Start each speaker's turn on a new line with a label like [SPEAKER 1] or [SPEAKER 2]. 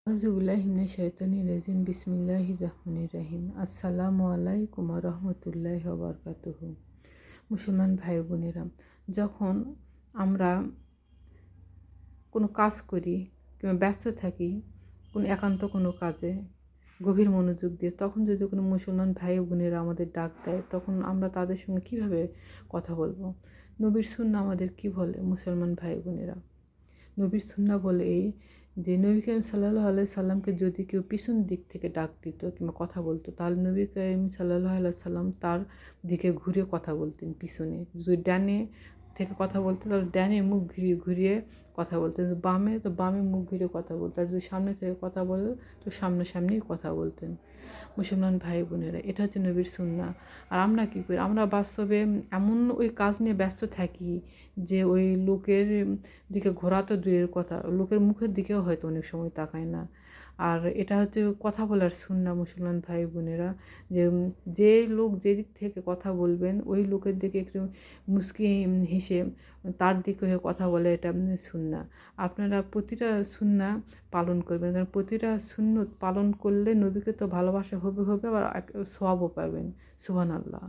[SPEAKER 1] আউযুবিল্লাহি বিসমিল্লাহির রহমানির রহিম। আসসালামু আলাইকুম ওয়া রাহমাতুল্লাহি ওয়া বারাকাতুহু। মুসলমান ভাই বোনেরা, যখন আমরা কোনো কাজ করি কিংবা ব্যস্ত থাকি কোনো কাজে গভীর মনোযোগ দিয়ে, তখন যদি কোনো মুসলমান ভাই বোনেরা আমাদের ডাক দেয়, তখন আমরা তাদের সঙ্গে কীভাবে কথা বলবো? নবীর সুন্নাহ আমাদের কী বলে? মুসলমান ভাই বোনেরা, নবীর সুন্নাহ বলে এই যে নবী করিম সাল্লাল্লাহু আলাইহি সাল্লামকে যদি কেউ পিছন দিক থেকে ডাক দিত কিংবা কথা বলতো, তাহলে নবী করিম সাল্লাল্লাহু আলাইহি সাল্লাম তার দিকে ঘুরে কথা বলতেন পিছনে। যদি ডানে থেকে কথা বলতো তাহলে ডানে মুখ ঘুরিয়ে ঘুরিয়ে কথা বলতেন, বামে তো বামে মুখ ঘুরিয়ে কথা বলতেন, আর যদি সামনে থেকে কথা বলে তো সামনাসামনি কথা বলতেন। মুসলমান ভাই বোনেরা, এটা হচ্ছে নবীর সুন্নাহ। আর আমরা কী করি? আমরা বাস্তবে এমন ওই কাজ নিয়ে ব্যস্ত থাকি যে ওই লোকের দিকে ঘোরা তো দূরের কথা, লোকের মুখের দিকেও হয়তো অনেক সময় তাকায় না। আর এটা হচ্ছে কথা বলার সুন্নাহ মুসলমান ভাই বোনেরা, যে যে লোক যেদিক থেকে কথা বলবেন ওই লোকের দিকে একটু মুচকি হেসে তার দিকে হয়ে কথা বলে, এটা সুন্নাহ। আপনারা প্রতিটা সুন্নাহ পালন করবেন, কারণ প্রতিটা সুন্নত পালন করলে নবীকে তো ভালোবাসা হবে হবে, আবার সওয়াবও পাবেন। সুবহানাল্লাহ।